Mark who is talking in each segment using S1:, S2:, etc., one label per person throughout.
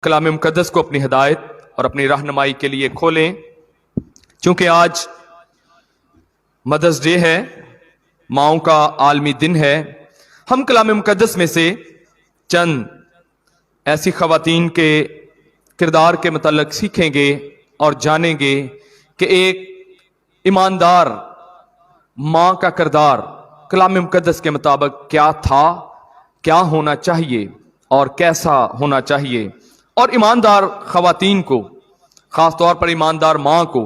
S1: کلام مقدس کو اپنی ہدایت اور اپنی رہنمائی کے لیے کھولیں۔ چونکہ آج مدرس ڈے ہے، ماؤں کا عالمی دن ہے، ہم کلام مقدس میں سے چند ایسی خواتین کے کردار کے متعلق سیکھیں گے اور جانیں گے کہ ایک ایماندار ماں کا کردار کلام مقدس کے مطابق کیا تھا، کیا ہونا چاہیے اور کیسا ہونا چاہیے، اور ایماندار خواتین کو، خاص طور پر ایماندار ماں کو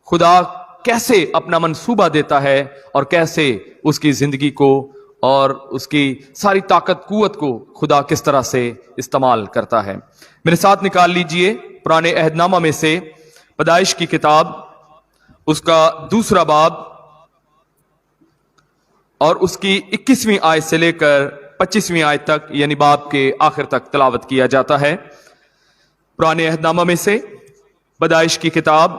S1: خدا کیسے اپنا منصوبہ دیتا ہے اور کیسے اس کی زندگی کو اور اس کی ساری طاقت قوت کو خدا کس طرح سے استعمال کرتا ہے۔ میرے ساتھ نکال لیجئے پرانے عہد نامہ میں سے پیدائش کی کتاب، اس کا 2 باب اور اس کی 21ویں آیت سے لے کر 25ویں آیت تک، یعنی باب کے آخر تک تلاوت کیا جاتا ہے۔ پرانے عہد نامہ میں سے پیدائش کی کتاب،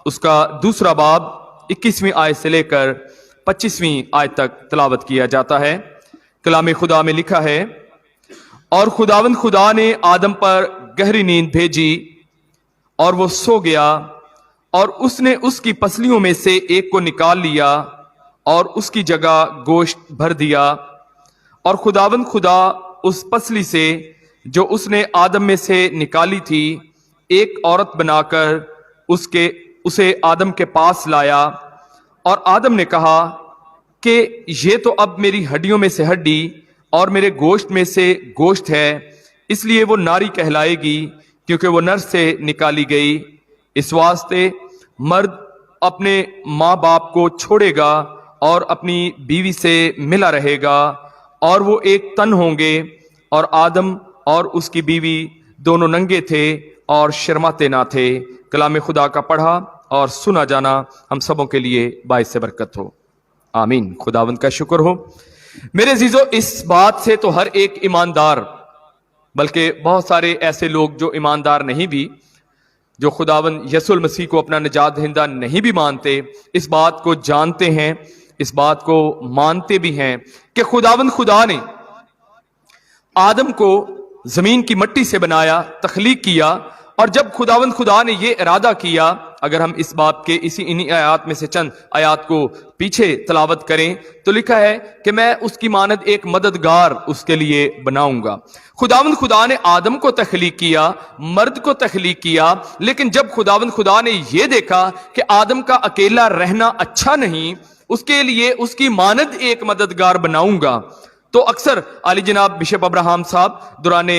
S1: اس کا 2 باب 21ویں آیت سے لے کر 25ویں آیت تک تلاوت کیا جاتا ہے۔ کلام خدا میں لکھا ہے، اور خداوند خدا نے آدم پر گہری نیند بھیجی اور وہ سو گیا، اور اس نے اس کی پسلیوں میں سے ایک کو نکال لیا اور اس کی جگہ گوشت بھر دیا، اور خداوند خدا اس پسلی سے جو اس نے آدم میں سے نکالی تھی ایک عورت بنا کر اسے آدم کے پاس لایا، اور آدم نے کہا کہ یہ تو اب میری ہڈیوں میں سے ہڈی اور میرے گوشت میں سے گوشت ہے، اس لیے وہ ناری کہلائے گی کیونکہ وہ نر سے نکالی گئی۔ اس واسطے مرد اپنے ماں باپ کو چھوڑے گا اور اپنی بیوی سے ملا رہے گا، اور وہ ایک تن ہوں گے۔ اور آدم اور اس کی بیوی دونوں ننگے تھے اور شرماتے نہ تھے۔ کلام خدا کا پڑھا اور سنا جانا ہم سبوں کے لیے باعث برکت ہو، آمین۔ خداوند کا شکر ہو۔ میرے عزیزو، اس بات سے تو ہر ایک ایماندار، بلکہ بہت سارے ایسے لوگ جو ایماندار نہیں بھی، جو خداوند یسوع المسیح کو اپنا نجات دہندہ نہیں بھی مانتے، اس بات کو جانتے ہیں، اس بات کو مانتے بھی ہیں کہ خداوند خدا نے آدم کو زمین کی مٹی سے بنایا، تخلیق کیا، اور جب خداوند خدا نے یہ ارادہ کیا، اگر ہم اس باب کے انہی آیات میں سے چند آیات کو پیچھے تلاوت کریں تو لکھا ہے کہ میں اس کی مانند ایک مددگار اس کے لیے بناؤں گا۔ خداوند خدا نے آدم کو تخلیق کیا، مرد کو تخلیق کیا، لیکن جب خداوند خدا نے یہ دیکھا کہ آدم کا اکیلا رہنا اچھا نہیں، اس کے لیے اس کی مانند ایک مددگار بناؤں گا، تو اکثر علی جناب بشپ ابراہم صاحب دوران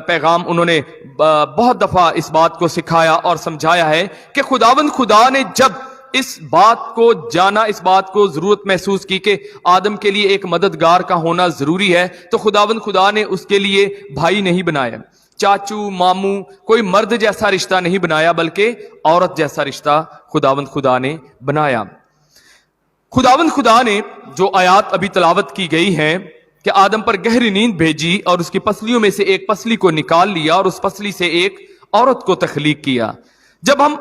S1: پیغام انہوں نے بہت دفعہ اس بات کو سکھایا اور سمجھایا ہے کہ خداوند خدا نے جب اس بات کو جانا، اس بات کو ضرورت محسوس کی کہ آدم کے لیے ایک مددگار کا ہونا ضروری ہے، تو خداوند خدا نے اس کے لیے بھائی نہیں بنایا، چاچو ماموں، کوئی مرد جیسا رشتہ نہیں بنایا، بلکہ عورت جیسا رشتہ خداوند خدا نے بنایا۔ خداوند خدا نے جو آیات ابھی تلاوت کی گئی ہیں کہ آدم پر گہری نیند بھیجی اور اس کی پسلیوں میں سے ایک پسلی کو نکال لیا اور اس پسلی سے ایک عورت کو تخلیق کیا۔ جب ہم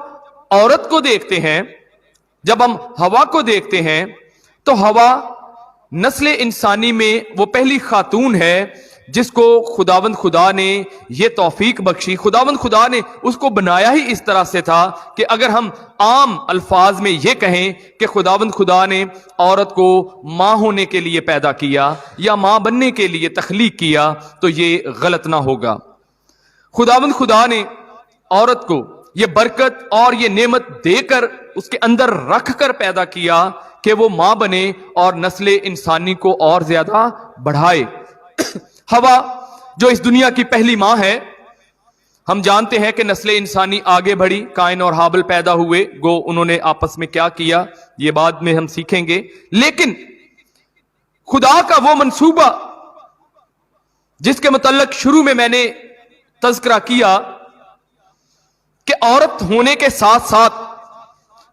S1: عورت کو دیکھتے ہیں، جب ہم ہوا کو دیکھتے ہیں، تو ہوا نسل انسانی میں وہ پہلی خاتون ہے جس کو خداوند خدا نے یہ توفیق بخشی۔ خداوند خدا نے اس کو بنایا ہی اس طرح سے تھا کہ اگر ہم عام الفاظ میں یہ کہیں کہ خداوند خدا نے عورت کو ماں ہونے کے لیے پیدا کیا یا ماں بننے کے لیے تخلیق کیا تو یہ غلط نہ ہوگا۔ خداوند خدا نے عورت کو یہ برکت اور یہ نعمت دے کر اس کے اندر رکھ کر پیدا کیا کہ وہ ماں بنے اور نسل انسانی کو اور زیادہ بڑھائے۔ ہوا جو اس دنیا کی پہلی ماں ہے، ہم جانتے ہیں کہ نسل انسانی آگے بڑھی، قائن اور حابل پیدا ہوئے، گو انہوں نے آپس میں کیا کیا یہ بعد میں ہم سیکھیں گے، لیکن خدا کا وہ منصوبہ جس کے متعلق شروع میں نے تذکرہ کیا کہ عورت ہونے کے ساتھ ساتھ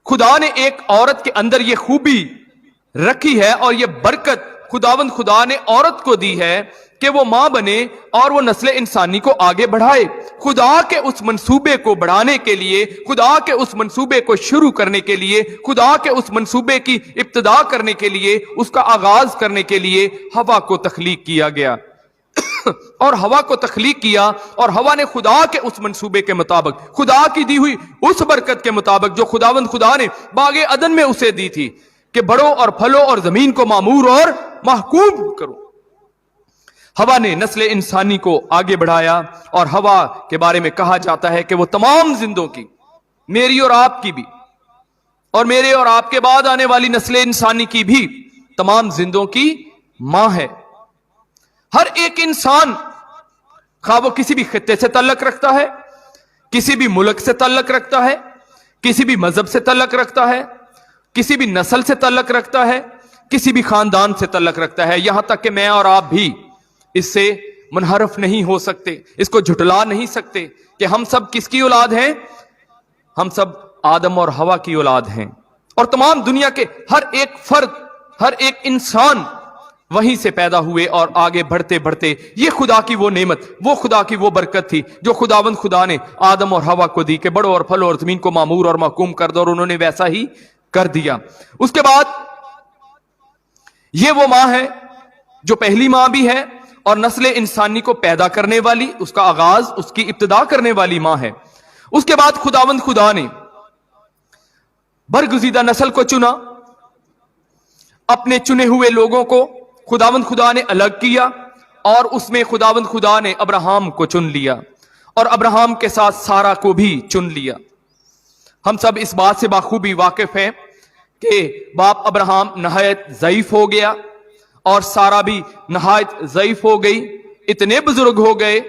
S1: خدا نے ایک عورت کے اندر یہ خوبی رکھی ہے اور یہ برکت خداوند خدا نے عورت کو دی ہے کہ وہ ماں بنے اور وہ نسل انسانی کو آگے بڑھائے۔ خدا کے اس منصوبے کو بڑھانے کے لیے، خدا کے اس منصوبے کو شروع کرنے کے لیے، خدا کے اس منصوبے کی ابتدا کرنے کے لیے، اس کا آغاز کرنے کے لیے ہوا کو تخلیق کیا گیا۔ اور ہوا کو تخلیق کیا, اور ہوا نے خدا کے اس منصوبے کے مطابق, خدا کی دی ہوئی اس برکت کے مطابق جو خداوند خدا نے باغ عدن میں اسے دی تھی کہ بڑھو اور پھلو اور زمین کو معمور اور محکوم کرو, ہوا نے نسل انسانی کو آگے بڑھایا. اور ہوا کے بارے میں کہا جاتا ہے کہ وہ تمام زندوں کی, میری اور آپ کی بھی, اور میرے اور آپ کے بعد آنے والی نسل انسانی کی بھی, تمام زندوں کی ماں ہے. ہر ایک انسان, خواہ وہ کسی بھی خطے سے تعلق رکھتا ہے, کسی بھی ملک سے تعلق رکھتا ہے, کسی بھی مذہب سے تعلق رکھتا ہے, کسی بھی نسل سے تعلق رکھتا ہے, کسی بھی خاندان سے تعلق رکھتا ہے, یہاں تک کہ میں اور آپ بھی اس سے منحرف نہیں ہو سکتے, اس کو جھٹلا نہیں سکتے کہ ہم سب کس کی اولاد ہیں, ہم سب آدم اور ہوا کی اولاد ہیں. اور تمام دنیا کے ہر ایک فرد, ہر ایک انسان وہیں سے پیدا ہوئے اور آگے بڑھتے بڑھتے یہ خدا کی وہ نعمت, وہ خدا کی وہ برکت تھی جو خداوند خدا نے آدم اور ہوا کو دی کہ بڑھو اور پھلو اور زمین کو معمور اور محکوم کر دو, اور انہوں نے ویسا ہی کر دیا. اس کے بعد یہ وہ ماں ہے جو پہلی ماں بھی ہے اور نسل انسانی کو پیدا کرنے والی, اس کا آغاز, اس کی ابتدا کرنے والی ماں ہے. اس کے بعد خداوند خدا نے برگزیدہ نسل کو چنا, اپنے چنے ہوئے لوگوں کو خداوند خدا نے الگ کیا, اور اس میں خداوند خدا نے ابراہم کو چن لیا, اور ابراہم کے ساتھ سارا کو بھی چن لیا. ہم سب اس بات سے بخوبی واقف ہیں کہ باپ ابراہم نہایت ضعیف ہو گیا اور سارا بھی نہایت ضعیف ہو گئی, اتنے بزرگ ہو گئے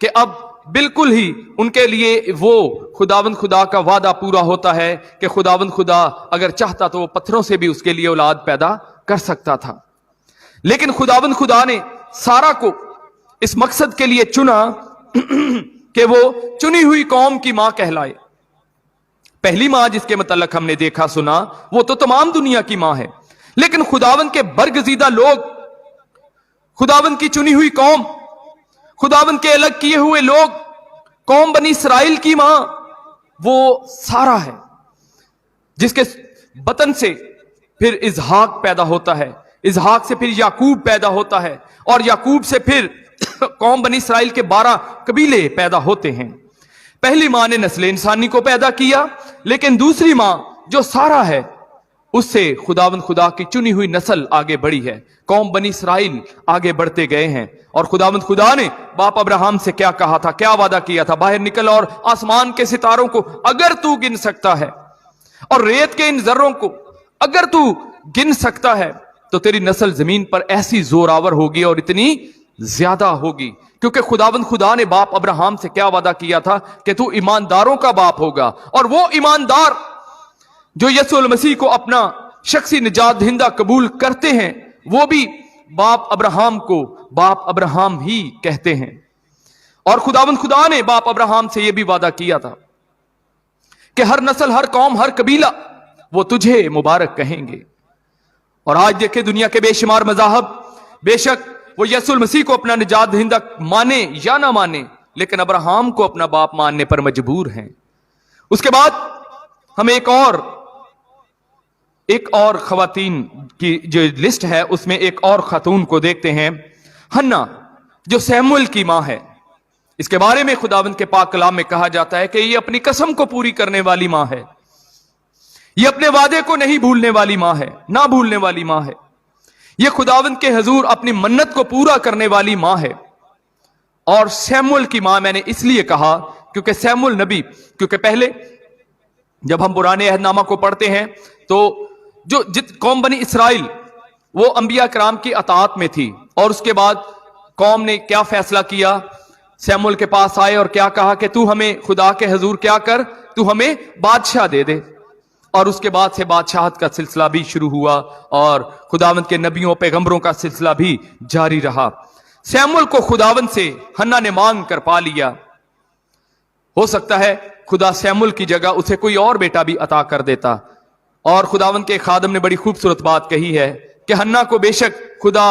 S1: کہ اب بالکل ہی ان کے لیے وہ خداوند خدا کا وعدہ پورا ہوتا ہے کہ خداوند خدا اگر چاہتا تو وہ پتھروں سے بھی اس کے لیے اولاد پیدا کر سکتا تھا. لیکن خداوند خدا نے سارا کو اس مقصد کے لیے چنا کہ وہ چنی ہوئی قوم کی ماں کہلائے. پہلی ماں جس کے متعلق ہم نے دیکھا سنا وہ تو تمام دنیا کی ماں ہے, لیکن خداوند کے برگزیدہ لوگ, خداوند کی چنی ہوئی قوم, خداوند کے الگ کیے ہوئے لوگ, قوم بنی اسرائیل کی ماں وہ سارا ہے جس کے بطن سے پھر اسحاق پیدا ہوتا ہے, اسحاق سے پھر یعقوب پیدا ہوتا ہے, اور یعقوب سے پھر قوم بنی اسرائیل کے 12 قبیلے پیدا ہوتے ہیں. پہلی ماں نے نسل انسانی کو پیدا کیا, لیکن دوسری ماں جو سارا ہے اس سے خداوند خدا کی چنی ہوئی نسل آگے بڑھی ہے, قوم بنی اسرائیل آگے بڑھتے گئے ہیں. اور خداوند خدا نے باپ ابراہم سے کیا کہا تھا, کیا وعدہ کیا تھا, باہر نکل اور آسمان کے ستاروں کو اگر تو گن سکتا ہے اور ریت کے ان ذروں کو اگر تو گن سکتا ہے تو تیری نسل زمین پر ایسی زوراور ہوگی اور اتنی زیادہ ہوگی. کیونکہ خداوند خدا نے باپ ابراہم سے کیا وعدہ کیا تھا کہ تو ایمانداروں کا باپ ہوگا, اور وہ ایماندار جو یسوع المسیح کو اپنا شخصی نجات دہندہ قبول کرتے ہیں وہ بھی باپ ابراہم کو باپ ابراہم ہی کہتے ہیں. اور خداوند خدا نے باپ ابراہم سے یہ بھی وعدہ کیا تھا کہ ہر نسل, ہر قوم, ہر قبیلہ وہ تجھے مبارک کہیں گے. اور آج دیکھیں دنیا کے بے شمار مذاہب, بے شک وہ یسوع المسیح کو اپنا نجات دہندہ مانے یا نہ مانے, لیکن ابراہم کو اپنا باپ ماننے پر مجبور ہیں. اس کے بعد ہم ایک اور خواتین کی جو لسٹ ہے اس میں ایک اور خاتون کو دیکھتے ہیں, ہنا جو سیموئیل کی ماں ہے. اس کے بارے میں خداوند کے پاک کلام میں کہا جاتا ہے کہ یہ اپنی قسم کو پوری کرنے والی ماں ہے, یہ اپنے وعدے کو نہیں بھولنے والی ماں ہے, نہ بھولنے والی ماں ہے. یہ خداوند کے حضور اپنی منت کو پورا کرنے والی ماں ہے. اور سیموئیل کی ماں میں نے اس لیے کہا کیونکہ سیموئیل نبی, کیونکہ پہلے جب ہم پرانے عہد نامہ کو پڑھتے ہیں تو جو قوم بنی اسرائیل وہ انبیاء کرام کی اطاعت میں تھی, اور اس کے بعد قوم نے کیا فیصلہ کیا, سیموئیل کے پاس آئے اور کیا کہا کہ تو ہمیں خدا کے حضور کیا کر, تو ہمیں بادشاہ دے دے. اور اس کے بعد سے بادشاہت کا سلسلہ بھی شروع ہوا اور خداوند کے نبیوں پیغمبروں کا سلسلہ بھی جاری رہا. سیموئیل کو خداوند سے ہنا نے مانگ کر پا لیا. ہو سکتا ہے خدا سیموئیل کی جگہ اسے کوئی اور بیٹا بھی عطا کر دیتا. اور خداوند کے خادم نے بڑی خوبصورت بات کہی ہے کہ ہنا کو بے شک خدا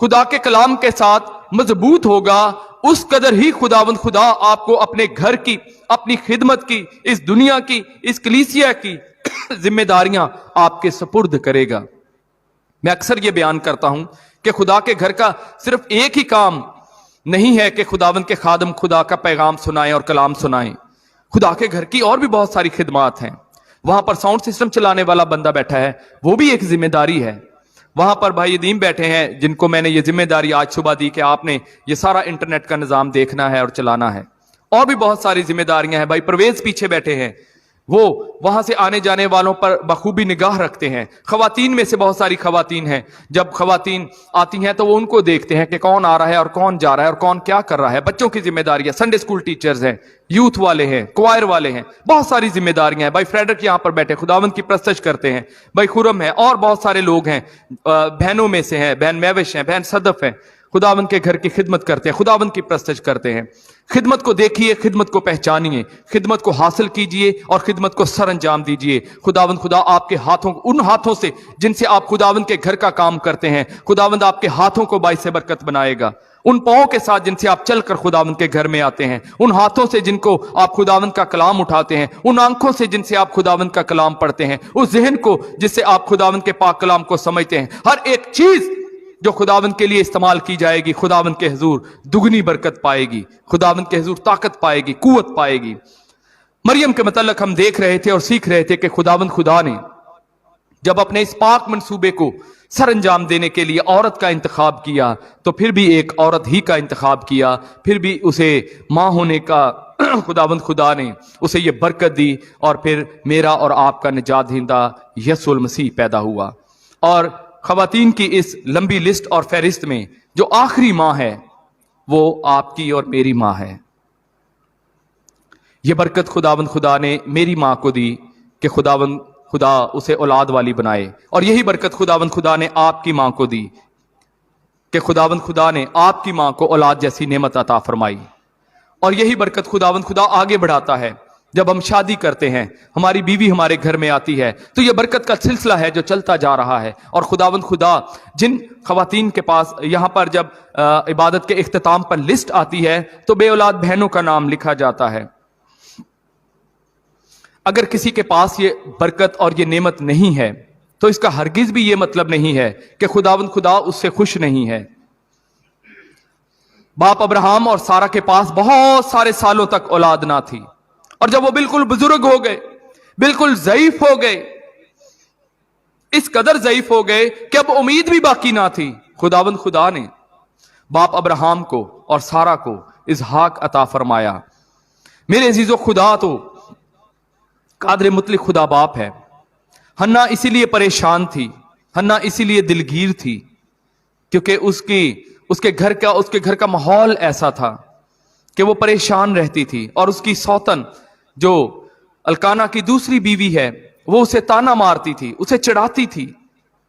S1: خدا کے کلام کے ساتھ مضبوط ہوگا، اس قدر ہی خداوند خدا آپ کو اپنے گھر کی، اپنی خدمت کی، اس دنیا کی، اس کلیسیا کی ذمہ داریاں آپ کے سپرد کرے گا۔ میں اکثر یہ بیان کرتا ہوں کہ خدا کے گھر کا صرف ایک ہی کام نہیں ہے کہ خداوند کے خادم خدا کا پیغام سنائیں اور کلام سنائیں۔ خدا کے گھر کی اور بھی بہت ساری خدمات ہیں۔ وہاں پر ساؤنڈ سسٹم چلانے والا بندہ بیٹھا ہے، وہ بھی ایک ذمہ داری ہے۔ وہاں پر بھائی ادیم بیٹھے ہیں جن کو میں نے یہ ذمہ داری آج صبح دی کہ آپ نے یہ سارا انٹرنیٹ کا نظام دیکھنا ہے اور چلانا ہے۔ اور بھی بہت ساری ذمہ داریاں ہیں۔ بھائی پرویز پیچھے بیٹھے ہیں، وہ وہاں سے آنے جانے والوں پر بخوبی نگاہ رکھتے ہیں۔ خواتین میں سے بہت ساری خواتین ہیں، جب خواتین آتی ہیں تو وہ ان کو دیکھتے ہیں کہ کون آ رہا ہے اور کون جا رہا ہے اور کون کیا کر رہا ہے۔ بچوں کی ذمہ داری ہے، سنڈے اسکول ٹیچرز ہیں، یوتھ والے ہیں، کوائر والے ہیں، بہت ساری ذمہ داریاں ہیں۔ بھائی فریڈرک یہاں پر بیٹھے خداوند کی پرستش کرتے ہیں، بھائی خرم ہے، اور بہت سارے لوگ ہیں، بہنوں میں سے ہیں، بہن میوش ہیں، بہن صدف ہیں، خداوند کے گھر کی خدمت کرتے ہیں، خداوند کی پرستش کرتے ہیں۔ خدمت کو دیکھیے، خدمت کو پہچانیے، خدمت کو حاصل کیجئے اور خدمت کو سر انجام دیجئے۔ خداوند خدا آپ کے ہاتھوں، ان ہاتھوں سے جن سے آپ خداوند کے گھر کا کام کرتے ہیں، خداوند آپ کے ہاتھوں کو باعث برکت بنائے گا۔ ان پاؤں کے ساتھ جن سے آپ چل کر خداوند کے گھر میں آتے ہیں، ان ہاتھوں سے جن کو آپ خداوند کا کلام اٹھاتے ہیں، ان آنکھوں سے جن سے آپ خداوند کا کلام پڑھتے ہیں، اس ذہن کو جس سے آپ خداوند کے پاک کلام کو سمجھتے ہیں، ہر ایک چیز جو خداوند کے لیے استعمال کی جائے گی، خداوند کے حضور دگنی برکت پائے گی، خداوند کے حضور طاقت پائے گی، قوت پائے گی۔ مریم کے متعلق ہم دیکھ رہے تھے اور سیکھ رہے تھے کہ خداوند خدا نے جب اپنے اس پاک منصوبے کو سر انجام دینے کے لیے عورت کا انتخاب کیا تو پھر بھی ایک عورت ہی کا انتخاب کیا، پھر بھی اسے ماں ہونے کا خداوند خدا نے اسے یہ برکت دی، اور پھر میرا اور آپ کا نجات دہندہ یسوع المسیح پیدا ہوا۔ اور خواتین کی اس لمبی لسٹ اور فہرست میں جو آخری ماں ہے وہ آپ کی اور میری ماں ہے۔ یہ برکت خداوند خدا نے میری ماں کو دی کہ خداوند خدا اسے اولاد والی بنائے، اور یہی برکت خداوند خدا نے آپ کی ماں کو دی کہ خداوند خدا نے آپ کی ماں کو اولاد جیسی نعمت عطا فرمائی۔ اور یہی برکت خداوند خدا آگے بڑھاتا ہے جب ہم شادی کرتے ہیں، ہماری بیوی ہمارے گھر میں آتی ہے تو یہ برکت کا سلسلہ ہے جو چلتا جا رہا ہے۔ اور خداوند خدا جن خواتین کے پاس یہاں پر جب عبادت کے اختتام پر لسٹ آتی ہے تو بے اولاد بہنوں کا نام لکھا جاتا ہے۔ اگر کسی کے پاس یہ برکت اور یہ نعمت نہیں ہے تو اس کا ہرگز بھی یہ مطلب نہیں ہے کہ خداوند خدا اس سے خوش نہیں ہے۔ باپ ابراہم اور سارا کے پاس بہت سارے سالوں تک اولاد نہ تھی، اور جب وہ بالکل بزرگ ہو گئے، بالکل ضعیف ہو گئے، اس قدر ضعیف ہو گئے کہ اب امید بھی باقی نہ تھی، خداوند خدا نے باپ ابراہم کو اور سارا کو اسحاق عطا فرمایا۔ میرے عزیزو، خدا تو قادر مطلق خدا باپ ہے۔ حنا اسی لیے پریشان تھی، حنا اسی لیے دلگیر تھی کیونکہ اس کے گھر کا ماحول ایسا تھا کہ وہ پریشان رہتی تھی، اور اس کی سوتن جو الکانا کی دوسری بیوی ہے وہ اسے تانا مارتی تھی، اسے چڑھاتی تھی،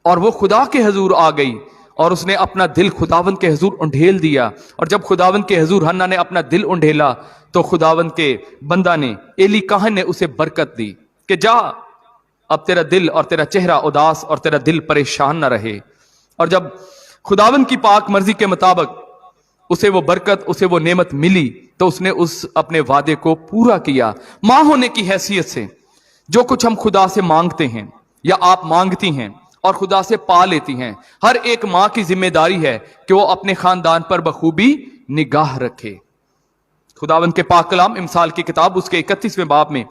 S1: اور وہ خدا کے حضور آ گئی اور اس نے اپنا دل خداوند کے حضور انڈھیل دیا۔ اور جب خداوند کے حضور حنا نے اپنا دل انڈھیلا تو خداوند کے بندہ نے، ایلی کاہن نے اسے برکت دی کہ جا، اب تیرا دل اور تیرا چہرہ اداس اور تیرا دل پریشان نہ رہے۔ اور جب خداوند کی پاک مرضی کے مطابق اسے وہ برکت، اسے وہ نعمت ملی تو اس نے اس اپنے وعدے کو پورا کیا۔ ماں ہونے کی حیثیت سے جو کچھ ہم خدا سے مانگتے ہیں یا آپ مانگتی ہیں اور خدا سے پا لیتی ہیں، ہر ایک ماں کی ذمہ داری ہے کہ وہ اپنے خاندان پر بخوبی نگاہ رکھے۔ خداوند کے پاک کلام امثال کی کتاب اس کے 31ویں باب میں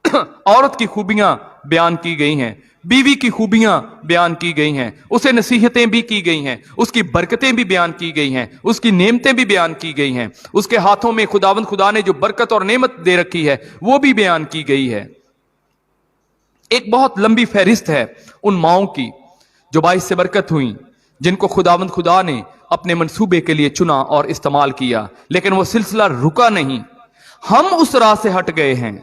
S1: عورت کی خوبیاں بیان کی گئی ہیں، بیوی کی خوبیاں بیان کی گئی ہیں، اسے نصیحتیں بھی کی گئی ہیں، اس کی برکتیں بھی بیان کی گئی ہیں، اس کی نعمتیں بھی بیان کی گئی ہیں، اس کے ہاتھوں میں خداوند خدا نے جو برکت اور نعمت دے رکھی ہے وہ بھی بیان کی گئی ہے۔ ایک بہت لمبی فہرست ہے ان ماؤں کی جو باعث سے برکت ہوئیں، جن کو خداوند خدا نے اپنے منصوبے کے لیے چنا اور استعمال کیا، لیکن وہ سلسلہ رکا نہیں، ہم اس راہ سے ہٹ گئے ہیں۔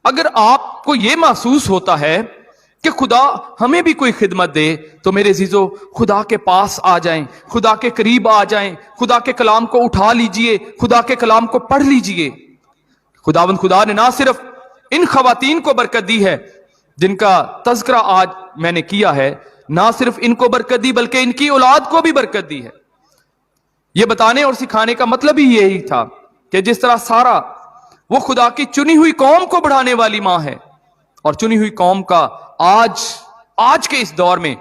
S1: اگر آپ کو یہ محسوس ہوتا ہے کہ خدا ہمیں بھی کوئی خدمت دے تو میرے عزیزو خدا کے پاس آ جائیں، خدا کے قریب آ جائیں، خدا کے کلام کو اٹھا لیجئے، خدا کے کلام کو پڑھ لیجئے۔ خداوند خدا نے نہ صرف ان خواتین کو برکت دی ہے جن کا تذکرہ آج میں نے کیا ہے، نہ صرف ان کو برکت دی بلکہ ان کی اولاد کو بھی برکت دی ہے. یہ بتانے اور سکھانے کا مطلب ہی یہی تھا کہ جس طرح سارا وہ خدا کی چنی ہوئی قوم کو بڑھانے والی ماں ہے، اور چنی ہوئی قوم کا آج کے اس دور میں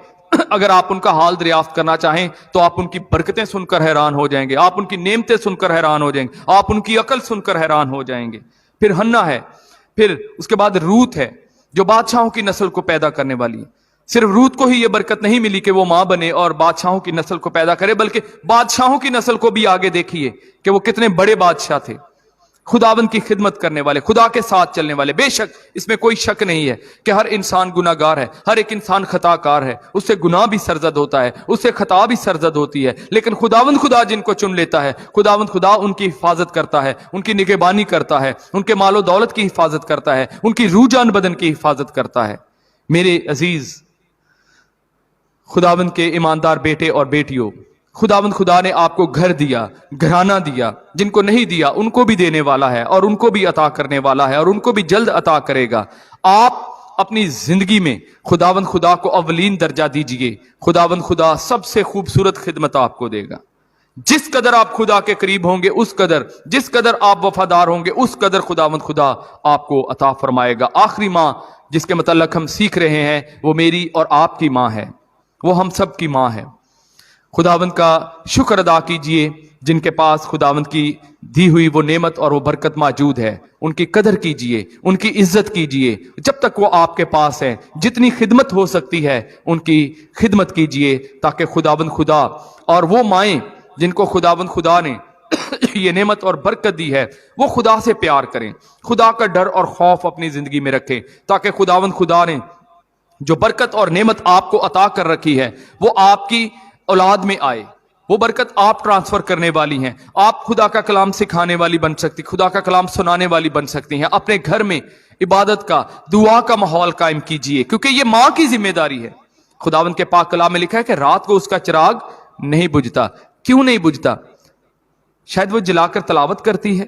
S1: اگر آپ ان کا حال دریافت کرنا چاہیں تو آپ ان کی برکتیں سن کر حیران ہو جائیں گے، آپ ان کی نعمتیں سن کر حیران ہو جائیں گے، آپ ان کی عقل سن کر حیران ہو جائیں گے. پھر ہنہ ہے، پھر اس کے بعد روت ہے جو بادشاہوں کی نسل کو پیدا کرنے والی ہے. صرف روت کو ہی یہ برکت نہیں ملی کہ وہ ماں بنے اور بادشاہوں کی نسل کو پیدا کرے، بلکہ بادشاہوں کی نسل کو بھی آگے دیکھیے کہ وہ کتنے بڑے بادشاہ تھے، خداوند کی خدمت کرنے والے، خدا کے ساتھ چلنے والے. بے شک اس میں کوئی شک نہیں ہے کہ ہر انسان گناہ گار ہے، ہر ایک انسان خطا کار ہے، اس سے گناہ بھی سرزد ہوتا ہے، اس سے خطا بھی سرزد ہوتی ہے، لیکن خداوند خدا جن کو چن لیتا ہے، خداوند خدا ان کی حفاظت کرتا ہے، ان کی نگہبانی کرتا ہے، ان کے مال و دولت کی حفاظت کرتا ہے، ان کی روح جان بدن کی حفاظت کرتا ہے. میرے عزیز خداوند کے ایماندار بیٹے اور بیٹیوں، خداوند خدا نے آپ کو گھر دیا، گھرانہ دیا، جن کو نہیں دیا ان کو بھی دینے والا ہے اور ان کو بھی عطا کرنے والا ہے اور ان کو بھی جلد عطا کرے گا. آپ اپنی زندگی میں خداوند خدا کو اولین درجہ دیجئے، خداوند خدا سب سے خوبصورت خدمت آپ کو دے گا. جس قدر آپ خدا کے قریب ہوں گے اس قدر، جس قدر آپ وفادار ہوں گے اس قدر خداوند خدا آپ کو عطا فرمائے گا. آخری ماں جس کے متعلق ہم سیکھ رہے ہیں وہ میری اور آپ کی ماں ہے، وہ ہم سب کی ماں ہے. خداوند کا شکر ادا کیجئے جن کے پاس خداوند کی دی ہوئی وہ نعمت اور وہ برکت موجود ہے. ان کی قدر کیجئے، ان کی عزت کیجئے جب تک وہ آپ کے پاس ہے. جتنی خدمت ہو سکتی ہے ان کی خدمت کیجئے تاکہ خداوند خدا اور وہ مائیں جن کو خداوند خدا نے یہ نعمت اور برکت دی ہے وہ خدا سے پیار کریں، خدا کا ڈر اور خوف اپنی زندگی میں رکھیں تاکہ خداوند خدا نے جو برکت اور نعمت آپ کو عطا کر رکھی ہے وہ آپ کی اولاد میں آئے. وہ برکت آپ ٹرانسفر کرنے والی ہیں. آپ خدا کا کلام سکھانے والی بن سکتی، خدا کا کلام سنانے والی بن سکتی ہیں. اپنے گھر میں عبادت کا، دعا کا ماحول قائم کیجئے کیونکہ یہ ماں کی ذمہ داری ہے. خداوند کے پاک کلام میں لکھا ہے کہ رات کو اس کا چراغ نہیں بجھتا. کیوں نہیں بجھتا؟ شاید وہ جلا کر تلاوت کرتی ہے،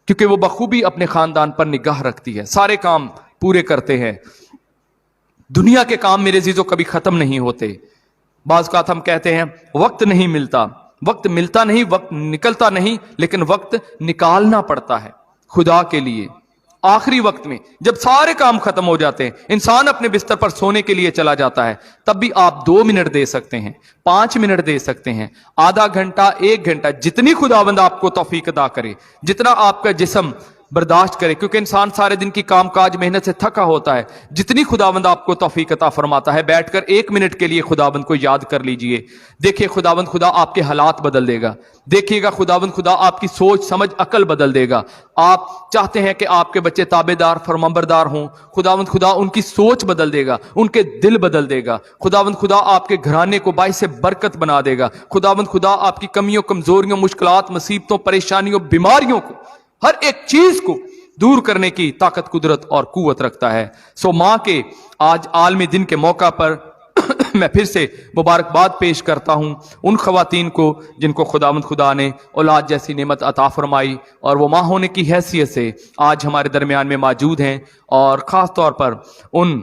S1: کیونکہ وہ بخوبی اپنے خاندان پر نگاہ رکھتی ہے، سارے کام پورے کرتے ہیں. دنیا کے کام میرے عزیزوں کبھی ختم نہیں ہوتے. بعض اوقات ہم کہتے ہیں وقت نہیں ملتا، وقت ملتا نہیں، وقت نکلتا نہیں، لیکن وقت نکالنا پڑتا ہے خدا کے لیے. آخری وقت میں جب سارے کام ختم ہو جاتے ہیں، انسان اپنے بستر پر سونے کے لیے چلا جاتا ہے، تب بھی آپ 2 منٹ دے سکتے ہیں، 5 منٹ دے سکتے ہیں، آدھا گھنٹہ، 1 گھنٹہ، جتنی خداوند آپ کو توفیق عطا کرے، جتنا آپ کا جسم برداشت کرے، کیونکہ انسان سارے دن کی کام کاج محنت سے تھکا ہوتا ہے. جتنی خداوند آپ کو توفیق عطا فرماتا ہے، بیٹھ کر 1 منٹ کے لیے خداوند کو یاد کر لیجئے. دیکھیے خداوند خدا آپ کے حالات بدل دے گا. دیکھیے گا خداوند خدا آپ کی سوچ سمجھ عقل بدل دے گا. آپ چاہتے ہیں کہ آپ کے بچے تابعدار فرمانبردار ہوں، خداوند خدا ان کی سوچ بدل دے گا، ان کے دل بدل دے گا. خداوند خدا آپ کے گھرانے کو باعث برکت بنا دے گا. خداوند خدا آپ کی کمیوں، کمزوریوں، مشکلات، مصیبتوں، پریشانیوں، بیماریوں کو، ہر ایک چیز کو دور کرنے کی طاقت، قدرت اور قوت رکھتا ہے. سو ماں کے آج عالمی دن کے موقع پر میں پھر سے مبارکباد پیش کرتا ہوں ان خواتین کو جن کو خداوند خدا نے اولاد جیسی نعمت عطا فرمائی اور وہ ماں ہونے کی حیثیت سے آج ہمارے درمیان میں موجود ہیں. اور خاص طور پر ان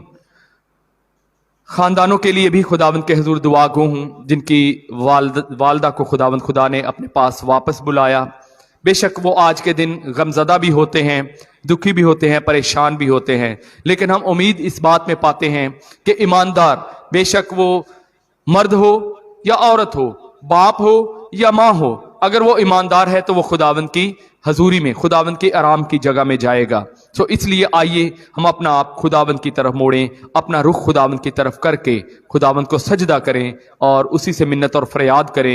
S1: خاندانوں کے لیے بھی خداوند کے حضور دعا گو ہوں جن کی والدہ کو خداوند خدا نے اپنے پاس واپس بلایا. بے شک وہ آج کے دن غمزدہ بھی ہوتے ہیں، دکھی بھی ہوتے ہیں، پریشان بھی ہوتے ہیں، لیکن ہم امید اس بات میں پاتے ہیں کہ ایماندار، بے شک وہ مرد ہو یا عورت ہو، باپ ہو یا ماں ہو، اگر وہ ایماندار ہے تو وہ خداوند کی حضوری میں، خداوند کی آرام کی جگہ میں جائے گا. سو اس لیے آئیے ہم اپنا آپ خداوند کی طرف موڑیں، اپنا رخ خداوند کی طرف کر کے خداوند کو سجدہ کریں اور اسی سے منت اور فریاد کریں.